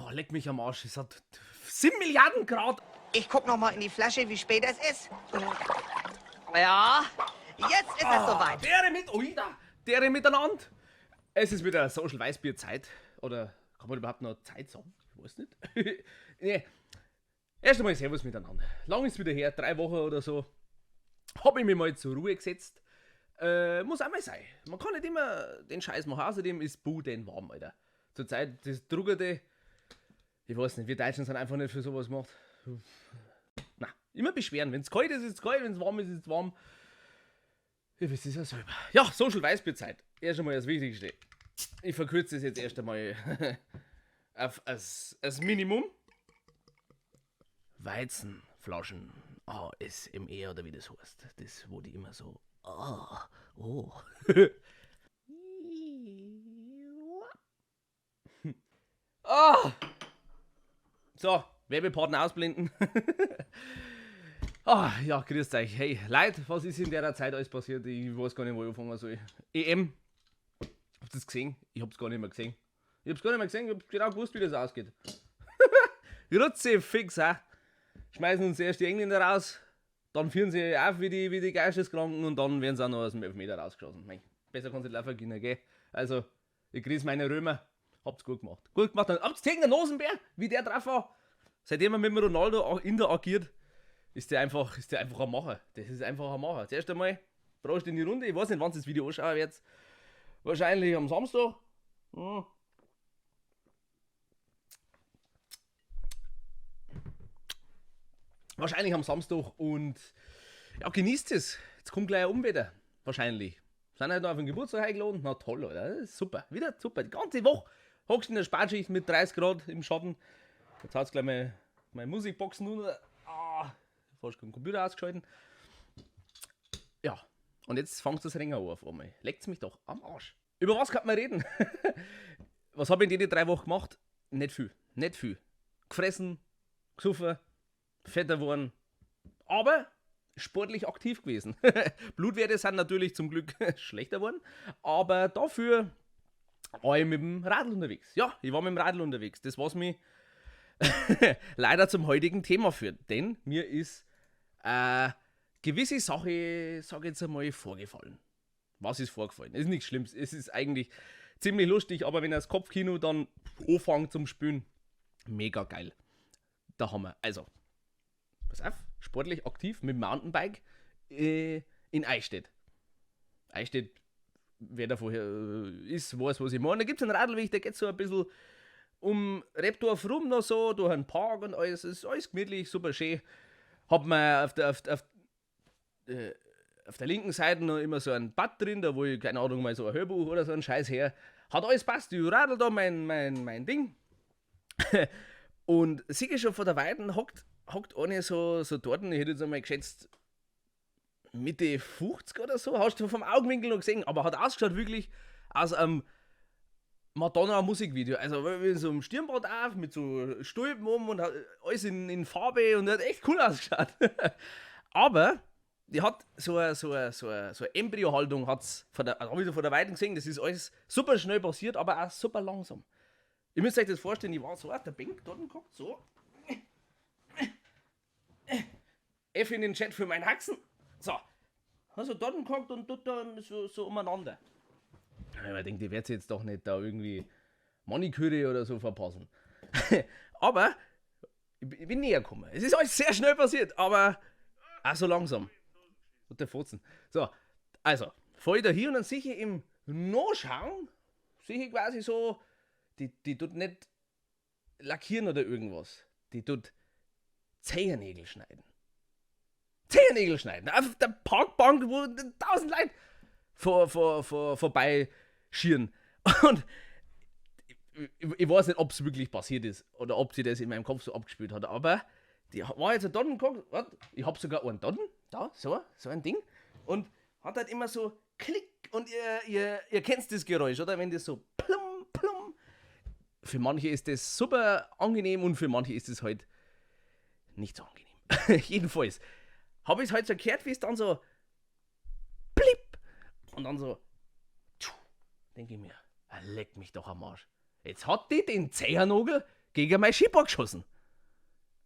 Oh, leck mich am Arsch. Es hat 7 Milliarden Grad. Ich guck noch mal in die Flasche, wie spät es ist. Ja, jetzt ist es soweit. Dere mit, oida, dere miteinander. Es ist wieder Social Weißbier Zeit. Oder kann man überhaupt noch Zeit sagen? Ich weiß nicht. Nee. Erst einmal Servus miteinander. Lang ist wieder her, 3 Wochen oder so. Habe ich mich mal zur Ruhe gesetzt. Muss auch mal sein. Man kann nicht immer den Scheiß machen. Außerdem ist denn warm, Alter. Zurzeit das Druckerte. Ich weiß nicht, wir Deutschen sind einfach nicht für sowas gemacht. Na, immer beschweren. Wenn es kalt ist, ist es kalt. Wenn es warm ist, ist es warm. Ihr wisst es ja selber. Ja, Social Weißbierzeit. Erst einmal das Wichtigste. Ich verkürze es jetzt erst einmal auf das Minimum. Weizenflaschen ASMR oder wie das heißt. Das, wo die immer so. Oh. So, Werbepartner ausblenden. Ja, grüßt euch. Hey, Leute, was ist in der Zeit alles passiert? Ich weiß gar nicht, wo ich anfangen soll. EM. Habt ihr das gesehen? Ich hab's gar nicht mehr gesehen. Ich hab's genau gewusst, wie das ausgeht. Rutze fix, ha? Schmeißen uns erst die Engländer raus, dann führen sie auf wie die Geisteskranken und dann werden sie auch noch aus dem Elfmeter rausgeschossen. Mein, besser kann es nicht laufen können, gell? Also, ich grüße meine Römer. Habt's gut gemacht. Gut gemacht. Habt's gegen den Nosenbär, wie der drauf war. Seitdem er mit dem Ronaldo interagiert, ist der einfach ein Macher. Das ist einfach ein Macher. Zuerst einmal, Prost in die Runde. Ich weiß nicht, wann ihr das Video anschauen werdet. Wahrscheinlich am Samstag. Wahrscheinlich am Samstag und ja, genießt es. Jetzt kommt gleich ein Umwetter. Wahrscheinlich. Sind halt noch auf den Geburtstag eingeladen. Na toll, oder? Das ist super. Wieder super. Die ganze Woche hockst in der Spatschicht mit 30 Grad im Schatten. Jetzt hat es gleich meine Musikboxen runter. Fast keinen Computer ausgeschalten. Ja, und jetzt fängt das Ringen an auf einmal. Leckt's mich doch am Arsch. Über was kann man reden? Was habe ich in den 3 Wochen gemacht? Nicht viel. Nicht viel. Gefressen, gesoffen, fetter geworden, aber sportlich aktiv gewesen. Blutwerte sind natürlich zum Glück schlechter geworden, aber dafür war ich mit dem Radl unterwegs. Ja, ich war mit dem Radl unterwegs. Das, was mich leider zum heutigen Thema führt, denn mir ist gewisse Sache, sage ich jetzt einmal, vorgefallen. Was ist vorgefallen? Ist nichts Schlimmes. Es ist eigentlich ziemlich lustig, aber wenn das Kopfkino dann anfängt zum Spielen, mega geil. Da haben wir, also, pass auf, sportlich aktiv mit dem Mountainbike in Eichstätt. Eichstätt, wer da vorher ist, weiß, was ich meine. Da gibt es einen Radlweg, der geht so ein bisschen um Rebdorf rum noch so, durch einen Park und alles. Ist alles gemütlich, super schön. Hab mir auf der linken Seite noch immer so ein Bad drin, da wo ich, keine Ahnung, mal so ein Hörbuch oder so ein Scheiß her. Hat alles passt, ich radel da mein Ding. Und sehe ich schon von der Weiden, hockt eine so dort, ich hätte jetzt einmal geschätzt Mitte 50 oder so, hast du vom Augenwinkel noch gesehen, aber hat ausgeschaut wirklich aus einem Madonna-Musikvideo. Also mit so einem Stirnband auf, mit so Stulpen und alles in Farbe und hat echt cool ausgeschaut. Aber die hat so eine Embryo-Haltung, habe ich so von der Weiden gesehen, das ist alles super schnell passiert, aber auch super langsam. Ihr müsst euch das vorstellen, ich war so auf der Bank dort geguckt, so. F in den Chat für meinen Haxen. So. Also dort geguckt und dort dann so umeinander. Ich mir denke, die wird jetzt doch nicht da irgendwie Maniküre oder so verpassen. Aber ich bin näher gekommen. Es ist alles sehr schnell passiert, aber auch so langsam. Und der Fotzen. So, also, fahre ich da hier und dann sehe ich im Nachschauen, sehe ich quasi so, die tut nicht lackieren oder irgendwas. Die tut Zehennägel schneiden. Zehennägel schneiden. Auf der Parkbank, wo 1000 Leute vorbei schieren. Und ich weiß nicht, ob es wirklich passiert ist oder ob sie das in meinem Kopf so abgespielt hat, aber die war jetzt da geguckt, ich habe sogar einen da, so ein Ding, und hat halt immer so Klick und ihr kennt das Geräusch, oder? Wenn das so plum, plum. Für manche ist das super angenehm und für manche ist es halt nicht so angenehm. Jedenfalls habe ich es halt so gehört, wie es dann so blip und dann so denke ich mir, leck mich doch am Arsch. Jetzt hat die den Zehennagel gegen mein Schipper geschossen.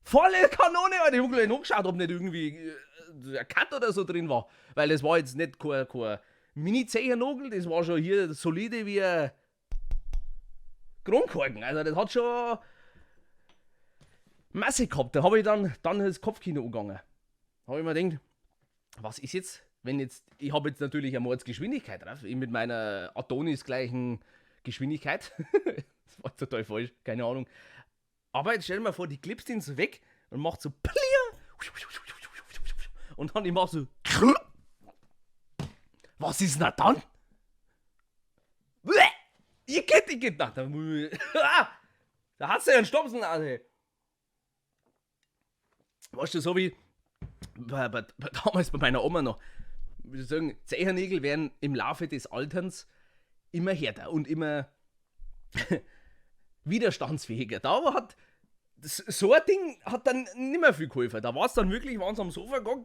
Volle Kanone, Alter. Ich hab gleich nachgeschaut, ob nicht irgendwie ein Cut oder so drin war. Weil das war jetzt nicht kein Mini-Zehennagel, das war schon hier solide wie ein Kronkorken. Also das hat schon Masse gehabt. Da habe ich dann das Kopfkino angegangen. Da habe ich mir gedacht, was ist jetzt, wenn jetzt, ich habe jetzt natürlich eine Mordsgeschwindigkeit drauf, ich mit meiner Adonis gleichen Geschwindigkeit. Das war total falsch, keine Ahnung. Aber jetzt stell dir mal vor, die klippst ihn so weg und macht so Plier. Und dann ich mach so. Was ist denn dann? Ihr geht nach der Mühe. Da hast du ja einen Stopsennase. Weißt du, so wie damals bei meiner Oma noch. Ich würde sagen, Zehennägel werden im Laufe des Alterns immer härter und immer widerstandsfähiger. Da hat so ein Ding hat dann nicht mehr viel geholfen. Da war es dann wirklich, waren sie am Sofa gegangen,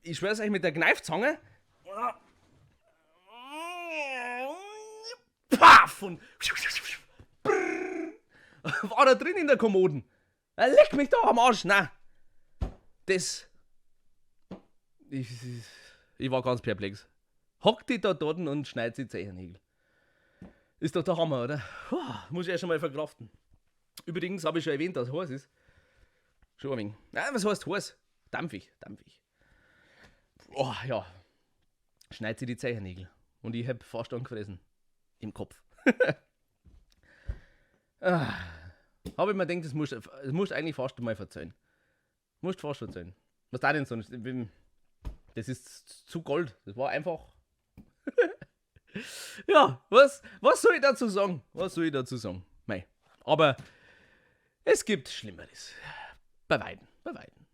ich schwör's euch, mit der Kneifzange. Paff! Und war da drin in der Kommoden. Leck mich da am Arsch. Nein. Ich war ganz perplex. Hockt die da dort und schneidet sie Zehennägel. Ist doch der Hammer, oder? Muss ich ja schon mal verkraften. Übrigens habe ich schon erwähnt, dass es heiß ist. Schon ein wenig. Nein, was heißt heiß? Dampfig. Oh, ja. Schneidet sie die Zehennägel. Und ich habe fast angefressen. Im Kopf. Habe ich mir gedacht, das musst eigentlich fast mal verzeihen. Musst fast verzeihen. Was da denn sonst? Das ist zu Gold. Das war einfach. Ja, was soll ich dazu sagen? Mei. Aber es gibt Schlimmeres. Bei Weitem.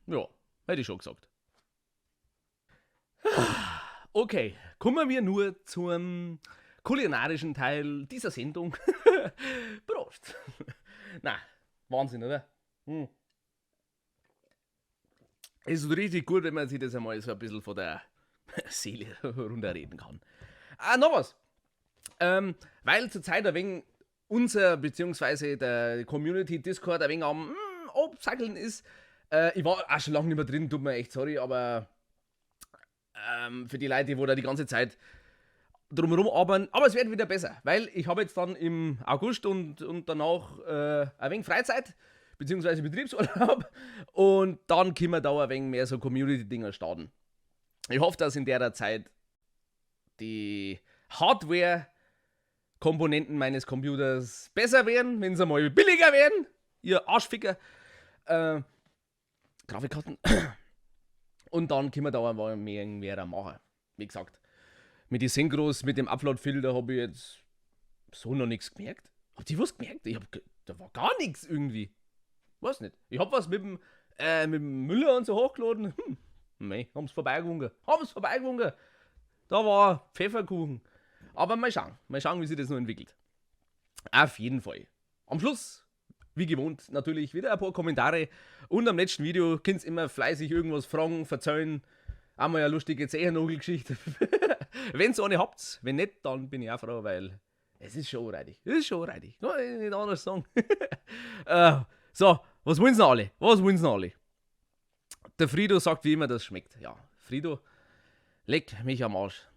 Ja, hätte ich schon gesagt. Okay, kommen wir nur zum kulinarischen Teil dieser Sendung. Prost. Na, Wahnsinn, oder? Es ist richtig gut, wenn man sich das einmal so ein bisschen von der Seele runterreden kann. Noch was. Weil zurzeit ein wenig unser, beziehungsweise der Community Discord ein wenig am Absackeln ist. Ich war auch schon lange nicht mehr drin, tut mir echt sorry, aber für die Leute, die da die ganze Zeit drumherum arbeiten. Aber es wird wieder besser, weil ich habe jetzt dann im August und danach ein wenig Freizeit, beziehungsweise Betriebsurlaub, und dann können wir da ein wenig mehr so Community-Dinger starten. Ich hoffe, dass in der Zeit die Hardware-Komponenten meines Computers besser werden, wenn sie mal billiger werden, ihr Arschficker. Grafikkarten. Und dann können wir da aber mehr machen. Wie gesagt, mit den Synchros, mit dem Upload-Filter habe ich jetzt so noch nichts gemerkt. Habt ihr was gemerkt? Da war gar nichts irgendwie. Weiß nicht. Ich habe was mit dem Müller und so hochgeladen. Mei, haben sie vorbeigewunken. Da war Pfefferkuchen. Aber mal schauen, wie sich das noch entwickelt. Auf jeden Fall. Am Schluss, wie gewohnt, natürlich wieder ein paar Kommentare. Und am letzten Video könnt ihr immer fleißig irgendwas fragen, verzeihen. Einmal eine lustige Zehennagel-Geschichte. Wenn ihr eine habt, wenn nicht, dann bin ich auch froh, weil es ist schon reidig. Kann ich nicht anders sagen. So, was wollen sie noch alle? Der Frido sagt wie immer, das schmeckt. Ja, Frido, leck mich am Arsch.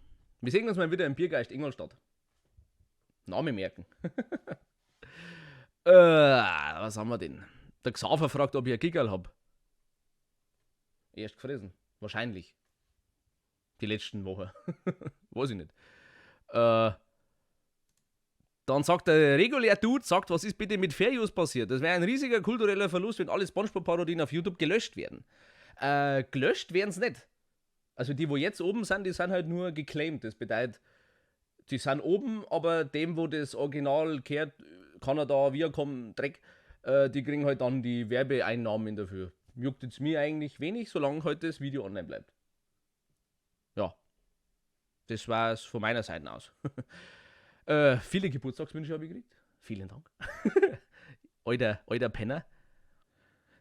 Wir sehen uns mal wieder im Biergeist Ingolstadt. Name merken. Was haben wir denn? Der Xaver fragt, ob ich ein Kickerl hab. Erst gefressen. Wahrscheinlich. Die letzten Wochen. Weiß ich nicht. Dann sagt der regulär Dude, was ist bitte mit Fair Use passiert? Das wäre ein riesiger kultureller Verlust, wenn alle Spongebob-Parodien auf YouTube gelöscht werden. Gelöscht werden sie nicht. Also die, wo jetzt oben sind, die sind halt nur geclaimed. Das bedeutet, die sind oben, aber dem, wo das Original kehrt, Kanada, Viacom, Dreck, die kriegen halt dann die Werbeeinnahmen dafür. Juckt jetzt mir eigentlich wenig, solange halt das Video online bleibt. Ja. Das war es von meiner Seite aus. Viele Geburtstagswünsche habe ich gekriegt. Vielen Dank. Alter Penner.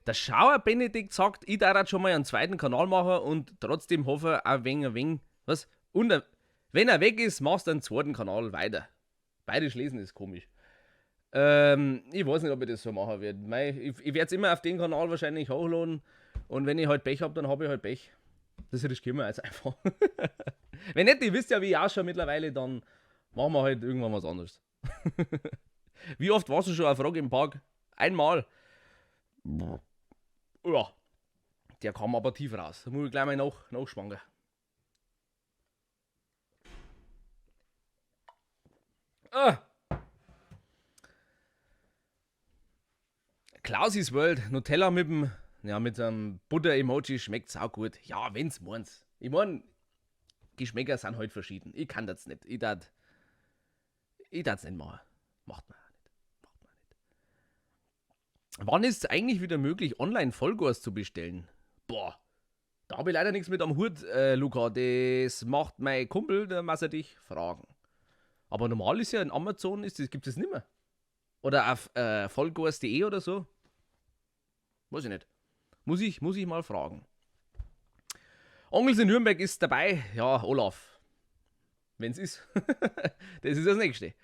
Der Schauer Benedikt sagt, ich darf schon mal einen zweiten Kanal machen und trotzdem hoffe ein wenig. Was? Und wenn er weg ist, machst du einen zweiten Kanal weiter. Bayerisch lesen ist komisch. Ich weiß nicht, ob ich das so machen werde. Ich werde es immer auf den Kanal wahrscheinlich hochladen. Und wenn ich halt Pech habe, dann habe ich halt Pech. Das riskieren wir jetzt einfach. Wenn nicht, ihr wisst ja, wie ich ausschaue mittlerweile, dann machen wir halt irgendwann was anderes. Wie oft warst du schon auf Rock im Park? Einmal. Ja, der kam aber tief raus. Da muss ich gleich mal nachschwanken. Ah. Klausis World, Nutella mit einem Butter-Emoji schmeckt's auch gut. Ja, wenn's meins. Ich mein, Geschmäcker sind halt verschieden. Ich kann das nicht. Ich darf's nicht machen. Macht man auch nicht. Wann ist es eigentlich wieder möglich, online Vollgas zu bestellen? Boah, da habe ich leider nichts mit am Hut, Luca. Das macht mein Kumpel, der muss er dich fragen. Aber normal ist ja in Amazon, gibt es nicht mehr. Oder auf vollgas.de oder so. Weiß ich nicht. Muss ich mal fragen. Onkels in Nürnberg ist dabei. Ja, Olaf. Wenn's ist. Das ist das Nächste.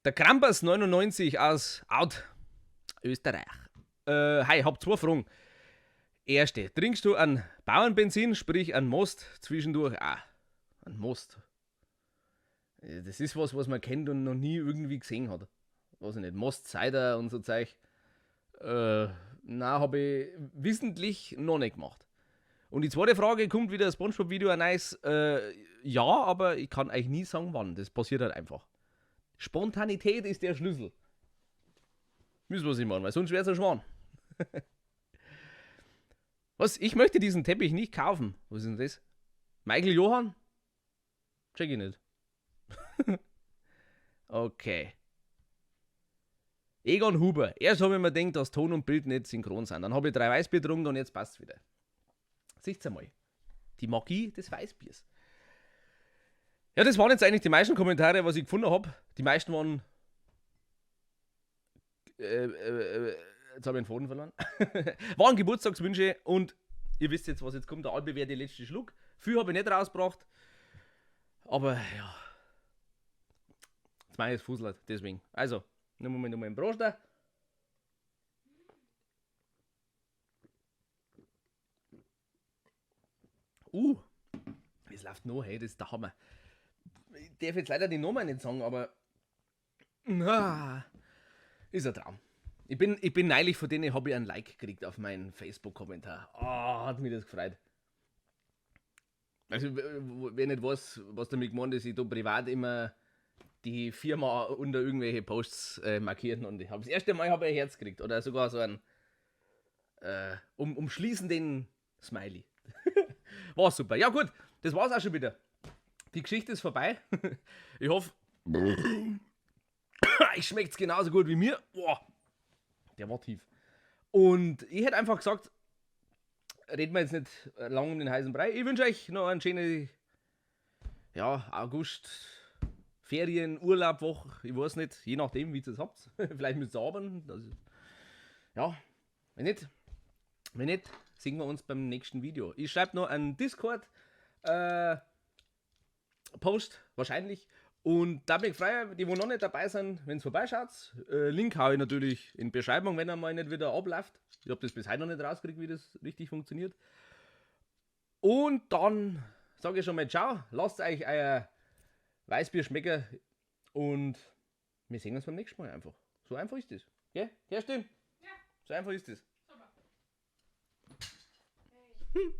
Der Krampers 99 aus Out, Österreich. Hi, hab zwei Fragen. Erste, trinkst du an Bauernbenzin, sprich an Most zwischendurch? An Most. Das ist was man kennt und noch nie irgendwie gesehen hat. Weiß ich nicht, Most Cider und so Zeug. Na, habe ich wissentlich noch nicht gemacht. Und die zweite Frage, kommt wieder das SpongeBob-Video ein nice? Ja, aber ich kann eigentlich nie sagen, wann. Das passiert halt einfach. Spontanität ist der Schlüssel. Müssen wir sie machen, weil sonst wäre es ein Schwan. Was? Ich möchte diesen Teppich nicht kaufen. Was ist denn das? Michael Johann? Check ich nicht. Okay. Egon Huber. Erst habe ich mir gedacht, dass Ton und Bild nicht synchron sind. Dann habe ich 3 Weißbier getrunken und jetzt passt es wieder. Seht's einmal. Die Magie des Weißbiers. Ja, das waren jetzt eigentlich die meisten Kommentare, was ich gefunden habe. Die meisten waren. Jetzt habe ich den Faden verloren. Waren Geburtstagswünsche und ihr wisst jetzt, was jetzt kommt. Der Albe wäre der letzte Schluck. Viel habe ich nicht rausgebracht. Aber ja. Jetzt meine ich es Fußlert, deswegen. Also, nehmen wir nochmal einen Broster. Es läuft noch, hey, das ist der Hammer. Ich darf jetzt leider die Nummer nicht sagen, aber. Ist ein Traum. Ich bin neulich von denen, habe ich einen Like gekriegt auf meinen Facebook-Kommentar. Hat mich das gefreut. Also, wer nicht weiß, was damit gemeint ist, ich tue privat immer die Firma unter irgendwelche Posts markieren und ich habe das erste Mal ein Herz gekriegt oder sogar so einen umschließenden Smiley. War super. Ja gut, das war's auch schon wieder. Die Geschichte ist vorbei. Ich hoffe, ich schmeckt's genauso gut wie mir. Boah, der war tief. Und ich hätte einfach gesagt, reden wir jetzt nicht lang um den heißen Brei. Ich wünsche euch noch eine schöne August, Ferien, Urlaub, Woche, ich weiß nicht, je nachdem, wie ihr es habt. Vielleicht müsst ihr arbeiten. Ja, wenn nicht, sehen wir uns beim nächsten Video. Ich schreibe noch einen Discord Post, wahrscheinlich. Und da bin ich frei, die wo noch nicht dabei sind, wenn es vorbeischaut. Link habe ich natürlich in die Beschreibung, wenn er mal nicht wieder abläuft. Ich habe das bis heute noch nicht rausgekriegt, wie das richtig funktioniert. Und dann sage ich schon mal ciao, lasst euch euer Weißbier schmecken und wir sehen uns beim nächsten Mal einfach. So einfach ist das. Gell? Kerstin? Ja. So einfach ist das. Super. Hey.